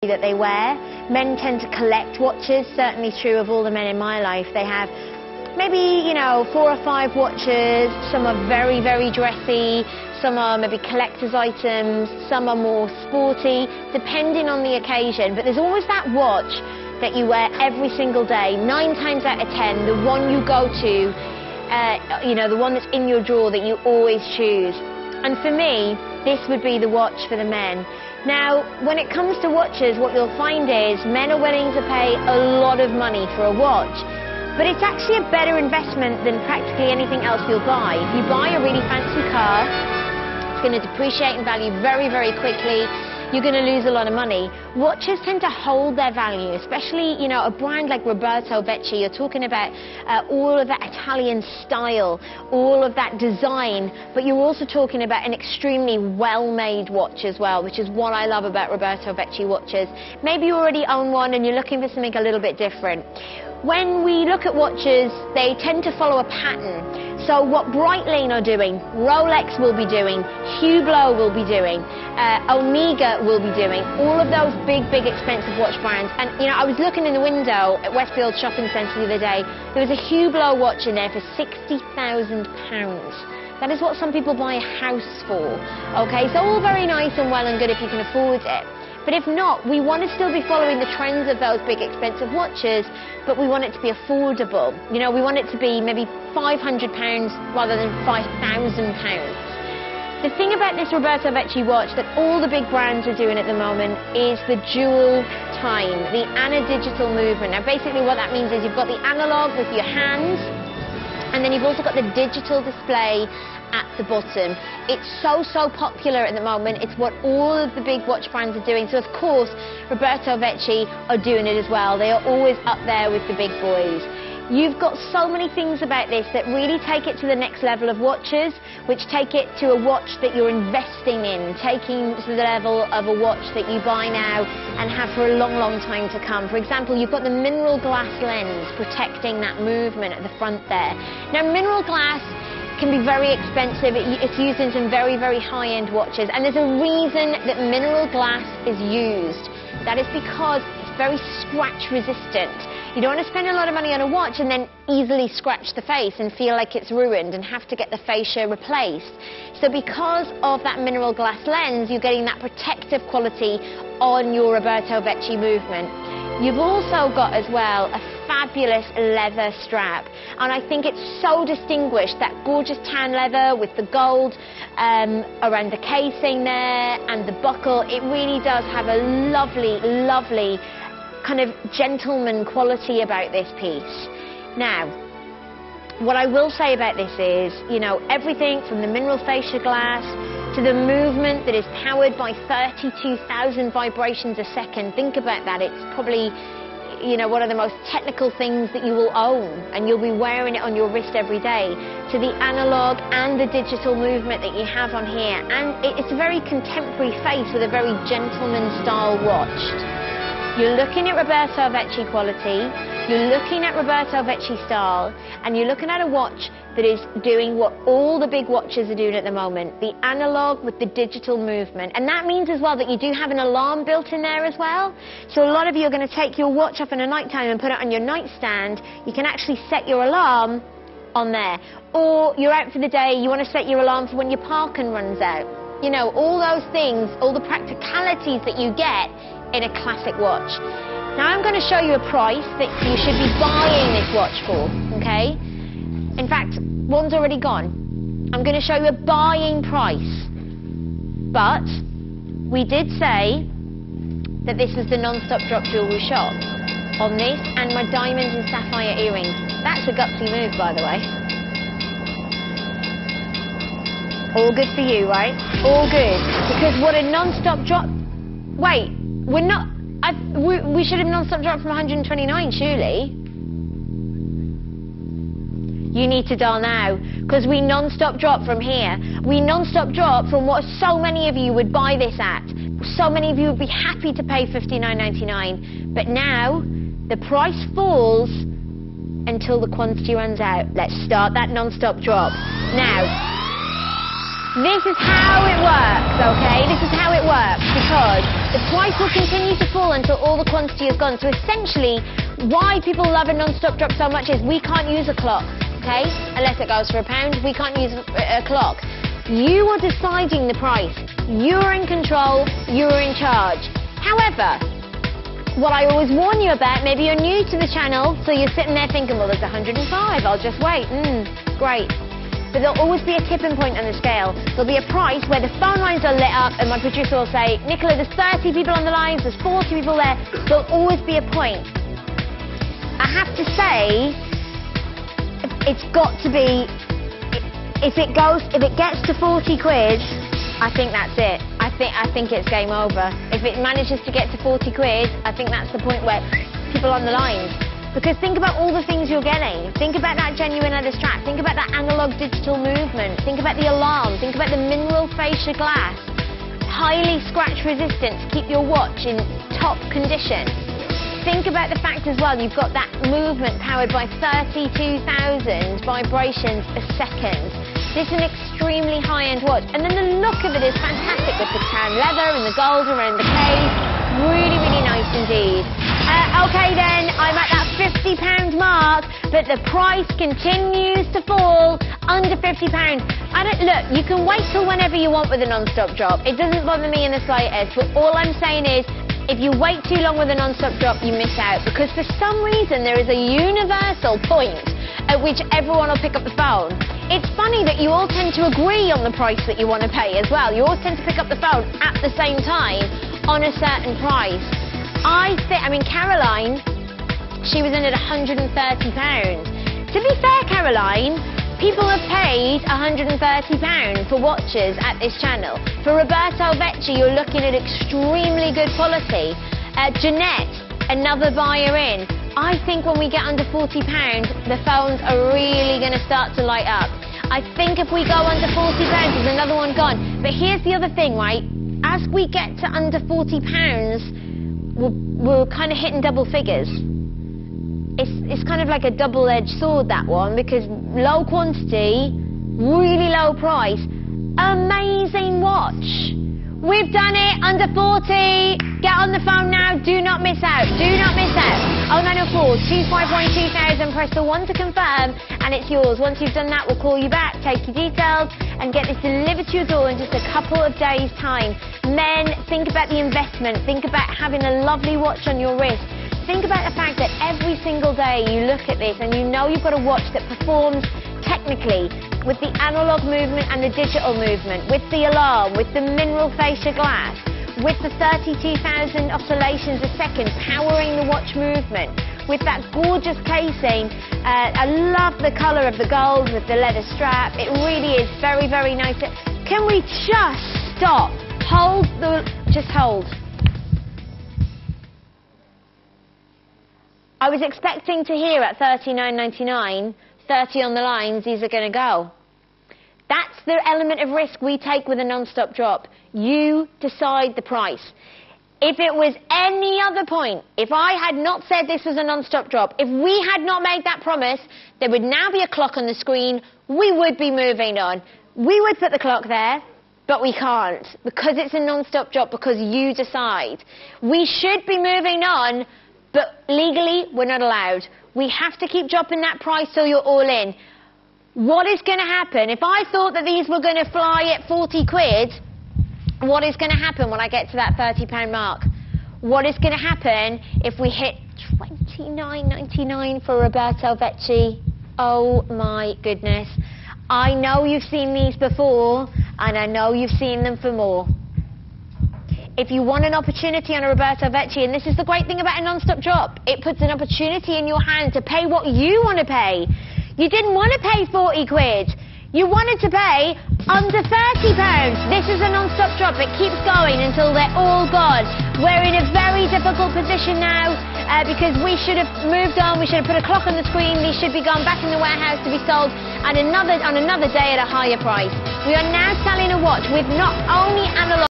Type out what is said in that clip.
that they wear. Men tend to collect watches, certainly true of all the men in my life. They have maybe, 4 or 5 watches. Some are very, very dressy. Some are maybe collector's items. Some are more sporty, depending on the occasion. But there's always that watch that you wear every single day. 9 times out of 10, the one you go to, the one that's in your drawer that you always choose. And for me, this would be the watch for the men. Now, when it comes to watches, what you'll find is men are willing to pay a lot of money for a watch. But it's actually a better investment than practically anything else you'll buy. If you buy a really fancy car, it's going to depreciate in value very, very quickly. You're going to lose a lot of money. Watches tend to hold their value, especially, a brand like Roberto Vecchi. You're talking about all of that Italian style, all of that design, but you're also talking about an extremely well-made watch as well, which is what I love about Roberto Vecchi watches. Maybe you already own one and you're looking for something a little bit different. When we look at watches, they tend to follow a pattern. So what Breitling are doing, Rolex will be doing, Hublot will be doing, Omega will be doing, all of those big, big expensive watch brands. And, I was looking in the window at Westfield Shopping Centre the other day. There was a Hublot watch in there for £60,000. That is what some people buy a house for. Okay, so all very nice and well and good if you can afford it. But if not, we want to still be following the trends of those big expensive watches, but we want it to be affordable. We want it to be maybe £500 rather than £5,000. The thing about this Roberto Vecchi watch that all the big brands are doing at the moment is the dual time, the ana-digital movement. Now basically what that means is you've got the analog with your hands, and then you've also got the digital display at the bottom. It's so popular at the moment. It's what all of the big watch brands are doing. So of course Roberto Vecchi are doing it as well. They are always up there with the big boys. You've got so many things about this that really take it to the next level of watches, which take it to a watch that you're investing in, taking to the level of a watch that you buy now and have for a long time to come. For example, you've got the mineral glass lens protecting that movement at the front there. Now, mineral glass can be very expensive. It's used in some very, very high-end watches, and there's a reason that mineral glass is used. That is because it's very scratch resistant. You don't want to spend a lot of money on a watch and then easily scratch the face and feel like it's ruined and have to get the fascia replaced. So because of that mineral glass lens, you're getting that protective quality on your Roberto Vecchi movement. You've also got as well a fabulous leather strap, and I think it's so distinguished, that gorgeous tan leather with the gold around the casing there and the buckle. It really does have a lovely kind of gentleman quality about this piece. Now, what I will say about this is, everything from the mineral fascia glass to the movement that is powered by 32,000 vibrations a second. Think about that. It's probably, one of the most technical things that you will own, and you'll be wearing it on your wrist every day, to the analog and the digital movement that you have on here. And it's a very contemporary face with a very gentleman-style watch. You're looking at Roberto Vecchi quality, you're looking at Roberto Vecchi style, and you're looking at a watch that is doing what all the big watches are doing at the moment, the analog with the digital movement. And that means as well that you do have an alarm built in there as well. So a lot of you are going to take your watch up in the night time and put it on your nightstand. You can actually set your alarm on there. Or you're out for the day, you want to set your alarm for when your parking runs out. All those things, all the practicalities that you get in a classic watch. Now I'm going to show you a price that you should be buying this watch for, okay? In fact, one's already gone. I'm going to show you a buying price. But we did say that this was the non-stop drop jewellery shop on this and my diamonds and sapphire earrings. That's a gutsy move, by the way. All good for you, right? All good. Because what a non-stop drop... Wait, we're not... we should have non-stop dropped from 129, surely. You need to dial now, because we non-stop drop from here. We non-stop drop from what so many of you would buy this at. So many of you would be happy to pay $59.99. But now, the price falls until the quantity runs out. Let's start that non-stop drop. Now, this is how it works, okay? This is how it works, because The price will continue to fall until all the quantity is gone. So essentially, why people love a non-stop drop so much is we can't use a clock, okay? Unless it goes for £1, we can't use a clock. You are deciding the price. You're in control, you're in charge. However, what I always warn you about, maybe you're new to the channel, so you're sitting there thinking, well, there's 105, I'll just wait. Great. But there'll always be a tipping point on the scale. There'll be a price where the phone lines are lit up and my producer will say, Nicola, there's 30 people on the lines, there's 40 people there. There'll always be a point. I have to say, it's got to be, if it gets to 40 quid, I think that's it. I think it's game over. If it manages to get to 40 quid, I think that's the point where people on the lines. Because think about all the things you're getting. Think about that genuine leather strap. Think about that analog digital movement. Think about the alarm. Think about the mineral fascia glass. Highly scratch resistant to keep your watch in top condition. Think about the fact as well, you've got that movement powered by 32,000 vibrations a second. This is an extremely high-end watch. And then the look of it is fantastic with the tan leather and the gold around the case. Really, really nice indeed. Okay then, I'm at that £50 mark, but the price continues to fall under £50. Look, you can wait till whenever you want with a non-stop drop. It doesn't bother me in the slightest, but all I'm saying is, if you wait too long with a non-stop drop, you miss out, because for some reason there is a universal point at which everyone will pick up the phone. It's funny that you all tend to agree on the price that you want to pay as well. You all tend to pick up the phone at the same time on a certain price. Caroline, she was in at £130. To be fair, Caroline, people have paid £130 for watches at this channel. For Roberto Vecchi, you're looking at extremely good quality. Jeanette, another buyer in. I think when we get under £40, the phones are really going to start to light up. I think if we go under £40, there's another one gone. But here's the other thing, right? As we get to under £40, we're kind of hitting double figures. It's kind of like a double-edged sword, that one, because low quantity, really low price, amazing watch. We've done it, under 40. Get on the phone now, do not miss out, do not miss out. 0904 251 2000, press the 1 to confirm, and it's yours. Once you've done that, we'll call you back, take your details, and get this delivered to your door in just a couple of days' time. Men, think about the investment, think about having a lovely watch on your wrist. Think about the fact that every single day you look at this and you know you've got a watch that performs technically with the analog movement and the digital movement, with the alarm, with the mineral fascia glass, with the 32,000 oscillations a second powering the watch movement, with that gorgeous casing. I love the colour of the gold with the leather strap. It really is very, very nice. Can we just stop? Just hold. I was expecting to hear at $39.99, 30 on the lines, these are going to go. That's the element of risk we take with a non-stop drop. You decide the price. If it was any other point, if I had not said this was a non-stop drop, if we had not made that promise, there would now be a clock on the screen, we would be moving on. We would put the clock there, but we can't, because it's a non-stop drop, because you decide. We should be moving on, but legally, we're not allowed. We have to keep dropping that price till you're all in. What is going to happen? If I thought that these were going to fly at 40 quid, what is going to happen when I get to that £30 mark? What is going to happen if we hit $29.99 for Roberto Vecchi? Oh my goodness. I know you've seen these before, and I know you've seen them for more. If you want an opportunity on a Roberto Vecchi, and this is the great thing about a non-stop drop, it puts an opportunity in your hand to pay what you want to pay. You didn't want to pay 40 quid. You wanted to pay under £30. This is a non-stop drop. It keeps going until they're all gone. We're in a very difficult position now because we should have moved on. We should have put a clock on the screen. These should be gone back in the warehouse to be sold on another day at a higher price. We are now selling a watch with not only analog